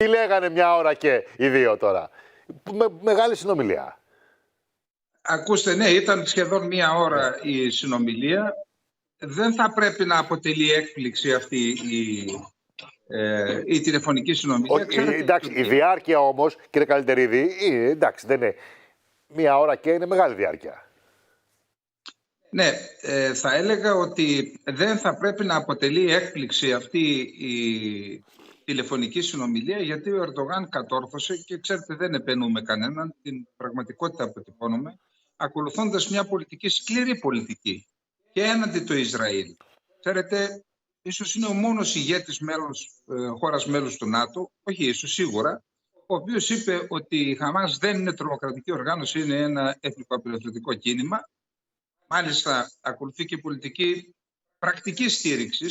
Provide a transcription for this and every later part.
Τι λέγανε μια ώρα και οι δύο τώρα. Μεγάλη συνομιλία. Ακούστε, ναι, ήταν σχεδόν μια ώρα η συνομιλία. Δεν θα πρέπει να αποτελεί έκπληξη αυτή η τηλεφωνική συνομιλία. Ξέρετε, εντάξει, η διάρκεια όμως, κύριε Καλυτερίδη, εντάξει, δεν είναι. Μια ώρα και είναι μεγάλη διάρκεια. Ναι, θα έλεγα ότι δεν θα πρέπει να αποτελεί έκπληξη αυτή η τηλεφωνική συνομιλία, γιατί ο Ερντογάν κατόρθωσε, και ξέρετε δεν επενούμε κανέναν, την πραγματικότητα αποτυπώνουμε, ακολουθώντας μια πολιτική, σκληρή πολιτική και έναντι του Ισραήλ. Ξέρετε, ίσως είναι ο μόνος ηγέτης χώρας μέλους του ΝΑΤΟ, όχι ίσως, σίγουρα, ο οποίος είπε ότι η Χαμάς δεν είναι τρομοκρατική οργάνωση, είναι ένα εθνικοαπελευθερωτικό κίνημα. Μάλιστα, ακολουθεί και πολιτική πρακτική στήριξη.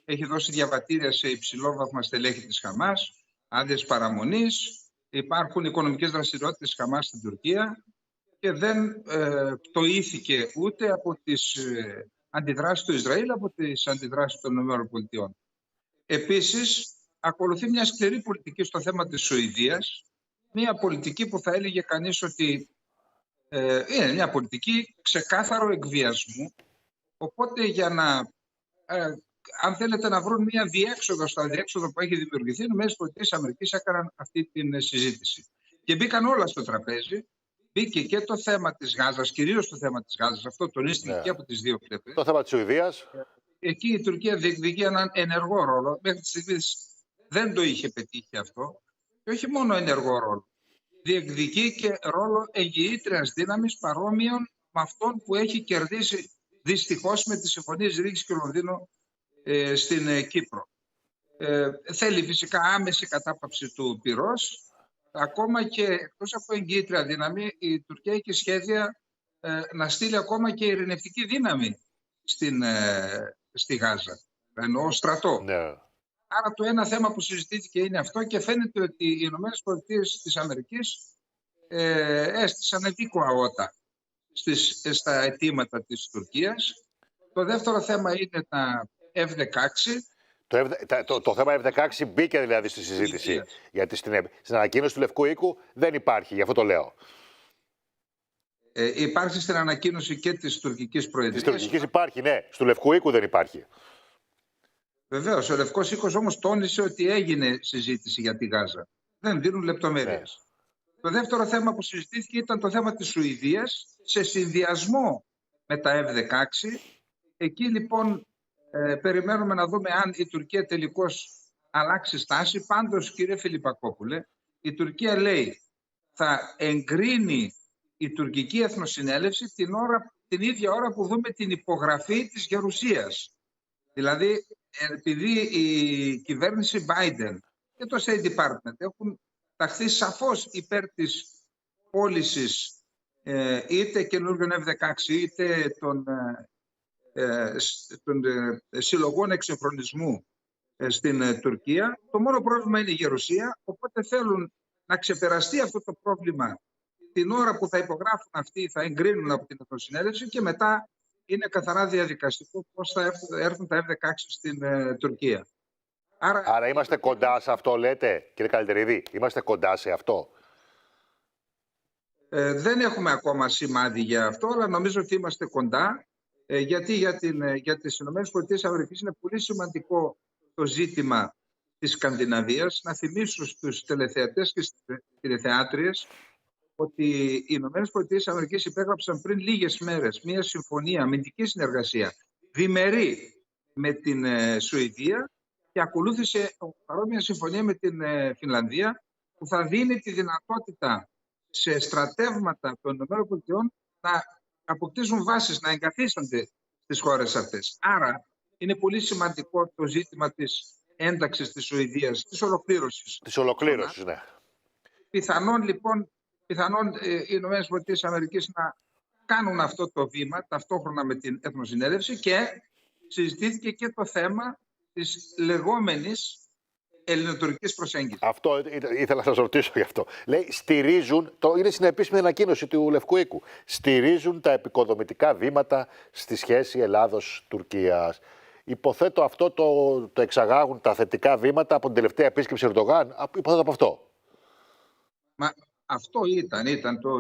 Έχει δώσει διαβατήρια σε υψηλόβαθμα στελέχη της Χαμάς, άδειες παραμονής. Υπάρχουν οικονομικές δραστηριότητες της Χαμάς στην Τουρκία και δεν πτωήθηκε ούτε από τις αντιδράσεις του Ισραήλ, από τις αντιδράσεις των ΗΠΑ. Επίσης, ακολουθεί μια σκληρή πολιτική στο θέμα της Σουηδίας, μια πολιτική που θα έλεγε κανείς ότι είναι μια πολιτική ξεκάθαρο εκβιασμού. Οπότε για να, αν θέλετε να βρουν μια διέξοδο στο αδιέξοδο που έχει δημιουργηθεί, οι ΗΠΑ έκαναν αυτή την συζήτηση. Και μπήκαν όλα στο τραπέζι. Μπήκε και το θέμα της Γάζας, κυρίως το θέμα της Γάζας. Αυτό τονίστηκε και από τις δύο πλευρές. Το θέμα της Σουηδίας. Εκεί η Τουρκία διεκδικεί έναν ενεργό ρόλο. Μέχρι τη στιγμή δεν το είχε πετύχει αυτό. Και όχι μόνο ενεργό ρόλο. Διεκδικεί και ρόλο εγγυήτριας δύναμης παρόμοιων με αυτόν που έχει κερδίσει δυστυχώς με τις συμφωνίες Ρήγης και Λονδίνου στην Κύπρο. Θέλει φυσικά άμεση κατάπαυση του πυρός. Ακόμα και εκτός από εγγυήτρια δύναμη, η Τουρκία έχει σχέδια να στείλει ακόμα και ειρηνευτική δύναμη στη Γάζα. Εννοώ στρατό. Ναι. Άρα το ένα θέμα που συζητήθηκε είναι αυτό και φαίνεται ότι οι ΗΠΑ έστησαν επίκοα ότα στα αιτήματα της Τουρκίας. Το δεύτερο θέμα είναι τα F-16. Το θέμα F-16 μπήκε δηλαδή στη συζήτηση. Γιατί στην ανακοίνωση του Λευκού Οίκου δεν υπάρχει, γι' αυτό το λέω. Υπάρχει στην ανακοίνωση και της τουρκικής προεδρίας. Της τουρκικής υπάρχει, ναι. Του Λευκού Οίκου δεν υπάρχει. Βεβαίως, ο Λευκός Οίκος όμως τόνισε ότι έγινε συζήτηση για τη Γάζα. Δεν δίνουν λεπτομέρειες. Ναι. Το δεύτερο θέμα που συζητήθηκε ήταν το θέμα της Σουηδίας σε συνδυασμό με τα F-16. Εκεί λοιπόν περιμένουμε να δούμε αν η Τουρκία τελικώς αλλάξει στάση. Πάντως, κύριε Φιλιππακόπουλε, η Τουρκία λέει θα εγκρίνει η τουρκική εθνοσυνέλευση την ίδια ώρα που δούμε την υπογραφή της Γερουσίας. Δηλαδή, επειδή η κυβέρνηση Biden και το State Department έχουν ταχθεί σαφώς υπέρ της πώλησης είτε καινούργιων F-16 είτε των συλλογών εξυγχρονισμού στην Τουρκία, το μόνο πρόβλημα είναι η Γερουσία, οπότε θέλουν να ξεπεραστεί αυτό το πρόβλημα την ώρα που θα υπογράφουν αυτοί, θα εγκρίνουν από την Εθνοσυνέλευση και μετά είναι καθαρά διαδικαστικό πώς θα έρθουν τα F-16 στην Τουρκία. Άρα είμαστε κοντά σε αυτό, λέτε, κύριε Καλυτερίδη, είμαστε κοντά σε αυτό. Δεν έχουμε ακόμα σημάδι για αυτό, αλλά νομίζω ότι είμαστε κοντά, γιατί για τις ΗΠΑ είναι πολύ σημαντικό το ζήτημα της Σκανδιναβίας. Να θυμίσω στους τελεθεατές και στις τηλεθεάτριες ότι οι ΗΠΑ υπέγραψαν πριν λίγες μέρες μια συμφωνία αμυντική συνεργασία διμερή με την Σουηδία και ακολούθησε παρόμοια συμφωνία με την Φινλανδία που θα δίνει τη δυνατότητα σε στρατεύματα των ΗΠΑ να αποκτήσουν βάσεις, να εγκαθίστανται στις χώρες αυτές. Άρα είναι πολύ σημαντικό το ζήτημα της ένταξης της Σουηδίας, της ολοκλήρωσης. Της ολοκλήρωσης, ναι. Πιθανόν λοιπόν οι ΗΠΑ να κάνουν αυτό το βήμα ταυτόχρονα με την Εθνοσυνέλευση και συζητήθηκε και το θέμα της λεγόμενης ελληνοτουρκικής προσέγγισης. Αυτό ήθελα να σας ρωτήσω γι' αυτό. Λέει, είναι στην επίσημη ανακοίνωση του Λευκού Οίκου, στηρίζουν τα επικοδομητικά βήματα στη σχέση Ελλάδος-Τουρκίας. Υποθέτω αυτό το εξαγάγουν τα θετικά βήματα από την τελευταία επίσκεψη Ερντογάν. Υποθέτω από αυτό. Μα αυτό ήταν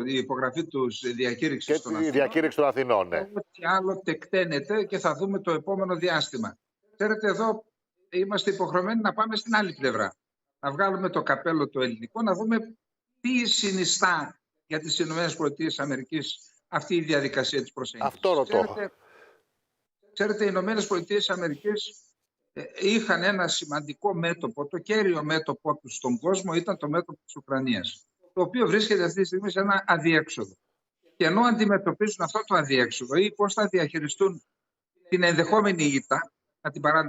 η υπογραφή του διακήρυξης Και των η Αθηνών. διακήρυξη των Αθηνών, ναι. Ό,τι άλλο τεκταίνεται και θα δούμε το επόμενο διάστημα. Ξέρετε, εδώ είμαστε υποχρεωμένοι να πάμε στην άλλη πλευρά. Να βγάλουμε το καπέλο το ελληνικό, να δούμε τι συνιστά για τις ΗΠΑ αυτή η διαδικασία της προσέγγισης. Αυτό ρωτώ. Ξέρετε, οι ΗΠΑ είχαν ένα σημαντικό μέτωπο, το κέριο μέτωπο του στον κόσμο ήταν το μέτωπο της Ουκρανίας, το οποίο βρίσκεται αυτή τη στιγμή σε ένα αδιέξοδο. Και ενώ αντιμετωπίζουν αυτό το αδιέξοδο ή πώς θα διαχειριστούν την ενδεχόμενη ήττα,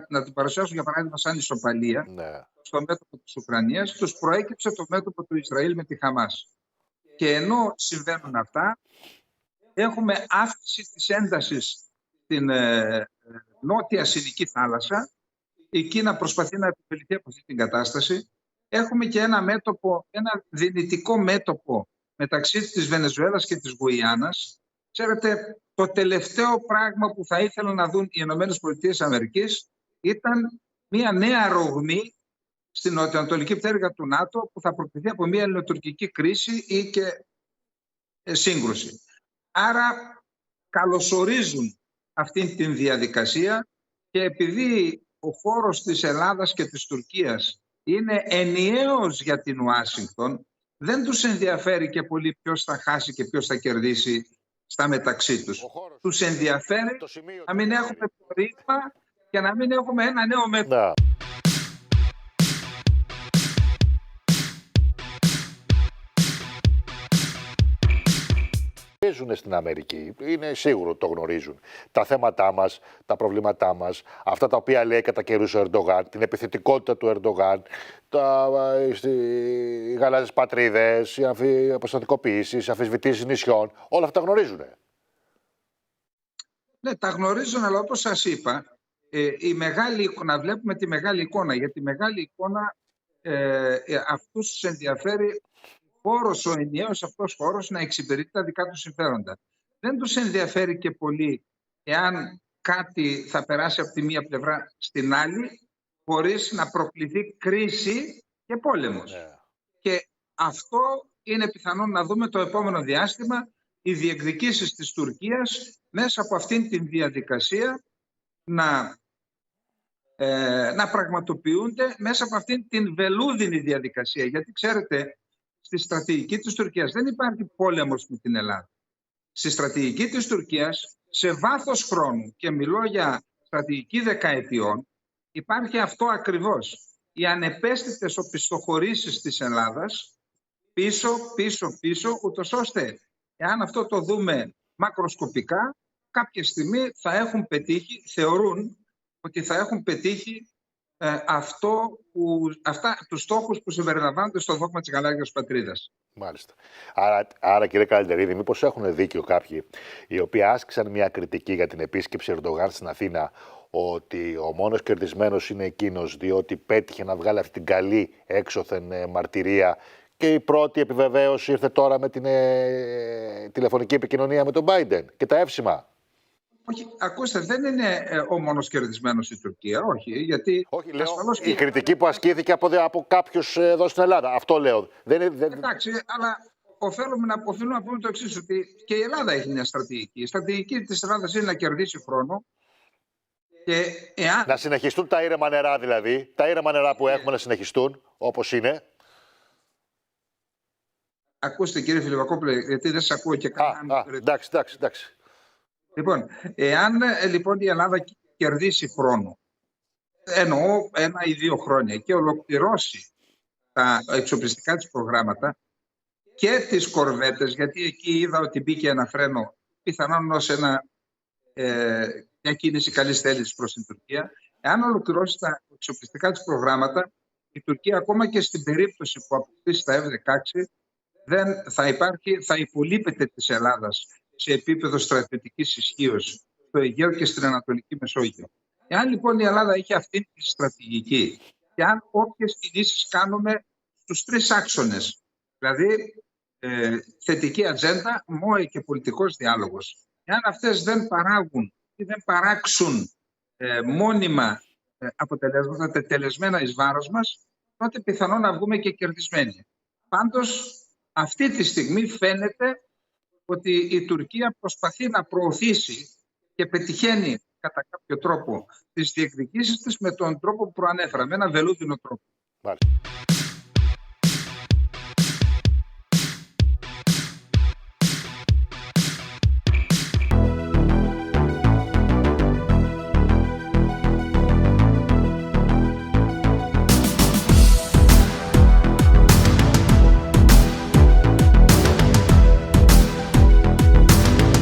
να την παρουσιάσουν για παράδειγμα σαν ισοπαλία, Ναι. στο μέτωπο της Ουκρανίας, τους προέκυψε το μέτωπο του Ισραήλ με τη Χαμάς. Και ενώ συμβαίνουν αυτά, έχουμε αύξηση της έντασης στην νότια Συνική θάλασσα. Η Κίνα προσπαθεί να επωφεληθεί από αυτή την κατάσταση. Έχουμε και ένα δυνητικό μέτωπο μεταξύ της Βενεζουέλας και της Γουιάνας. Ξέρετε, το τελευταίο πράγμα που θα ήθελαν να δουν οι ΗΠΑ ήταν μια νέα ρογμή στην νοτιοανατολική πτέρυγα του ΝΑΤΟ που θα προκληθεί από μια ελληνοτουρκική κρίση ή και σύγκρουση. Άρα καλωσορίζουν αυτή την διαδικασία και επειδή ο χώρος της Ελλάδας και της Τουρκίας είναι ενιαίος για την Ουάσιγκτον, δεν τους ενδιαφέρει και πολύ ποιος θα χάσει και ποιος θα κερδίσει στα μεταξύ τους. Τους ενδιαφέρει να μην έχουμε το ρήγμα και να μην έχουμε ένα νέο μέτωπο. Παίζουν στην Αμερική, είναι σίγουρο το γνωρίζουν. Τα θέματά μας, τα προβλήματά μας, αυτά τα οποία λέει κατά καιρούς ο Ερντογάν, την επιθετικότητα του Ερντογάν, οι γαλάζιες πατρίδες, οι αποστατικοποιήσεις, οι αμφισβητήσεις νησιών, όλα αυτά γνωρίζουν. Ναι, τα γνωρίζουν, αλλά όπως σας είπα, να βλέπουμε τη μεγάλη εικόνα. Για τη μεγάλη εικόνα αυτούς τους ενδιαφέρει ο ενιαίος αυτός χώρος να εξυπηρετεί τα δικά τους συμφέροντα. Δεν τους ενδιαφέρει και πολύ εάν κάτι θα περάσει από τη μία πλευρά στην άλλη χωρίς να προκληθεί κρίση και πόλεμος. Και αυτό είναι πιθανόν να δούμε το επόμενο διάστημα, οι διεκδικήσεις της Τουρκίας μέσα από αυτήν την διαδικασία να πραγματοποιούνται μέσα από αυτήν την βελούδινη διαδικασία. Γιατί ξέρετε, στη στρατηγική της Τουρκίας δεν υπάρχει πόλεμος με την Ελλάδα. Στη στρατηγική της Τουρκίας, σε βάθος χρόνου, και μιλώ για στρατηγική δεκαετιών, υπάρχει αυτό ακριβώς. Οι ανεπαίσθητες οπισθοχωρήσεις της Ελλάδας πίσω, ούτως ώστε, εάν αυτό το δούμε μακροσκοπικά, κάποια στιγμή θα έχουν πετύχει, θεωρούν ότι θα έχουν πετύχει τους στόχους που συμπεριλαμβάνονται στο δόγμα της γαλάζιας πατρίδας. Μάλιστα. Άρα κύριε Καλεντερίδη, μήπως έχουν δίκιο κάποιοι οι οποίοι άσκησαν μια κριτική για την επίσκεψη Ερντογάν στην Αθήνα, ότι ο μόνος κερδισμένος είναι εκείνος διότι πέτυχε να βγάλει αυτή την καλή έξωθεν μαρτυρία και η πρώτη επιβεβαίωση ήρθε τώρα με την τηλεφωνική επικοινωνία με τον Biden και τα εύσημα. Όχι, ακούστε, δεν είναι ο μόνος κερδισμένος η Τουρκία, όχι, γιατί... Όχι, λέω, η κριτική που ασκήθηκε από κάποιους εδώ στην Ελλάδα, αυτό λέω. Εντάξει, αλλά οφείλουμε να πούμε το εξής, ότι και η Ελλάδα έχει μια στρατηγική. Η στρατηγική της Ελλάδας είναι να κερδίσει χρόνο. Και να συνεχιστούν τα ήρεμα νερά δηλαδή, τα ήρεμα νερά που έχουμε να συνεχιστούν, όπως είναι. Ακούστε κύριε Φιλιβακόπουλε, γιατί δεν σας ακούω και κανέναν. Εντάξει. Λοιπόν, εάν λοιπόν η Ελλάδα κερδίσει χρόνο, εννοώ 1 ή 2 χρόνια, και ολοκληρώσει τα εξοπλιστικά της προγράμματα και τις κορβέτες, γιατί εκεί είδα ότι μπήκε ένα φρένο, πιθανόν ως μια κίνηση καλής θέλησης προς την Τουρκία. Εάν ολοκληρώσει τα εξοπλιστικά της προγράμματα, η Τουρκία ακόμα και στην περίπτωση που αποκτήσει τα F-16 θα υπολείπεται της Ελλάδας σε επίπεδο στρατιωτικής ισχύως στο Αιγαίο και στην Ανατολική Μεσόγειο. Εάν λοιπόν η Ελλάδα έχει αυτή τη στρατηγική και αν όποιες κινήσεις κάνουμε στους 3 άξονες, δηλαδή θετική ατζέντα, ΜΟΕ και πολιτικός διάλογος, εάν αυτές δεν παράγουν ή δεν παράξουν μόνιμα αποτελέσματα, τετελεσμένα εις βάρος μας, τότε πιθανόν να βγούμε και κερδισμένοι. Πάντως, αυτή τη στιγμή φαίνεται ότι η Τουρκία προσπαθεί να προωθήσει και πετυχαίνει κατά κάποιο τρόπο τις διεκδικήσεις της με τον τρόπο που προανέφερα, με ένα βελούδινο τρόπο. Μάλιστα.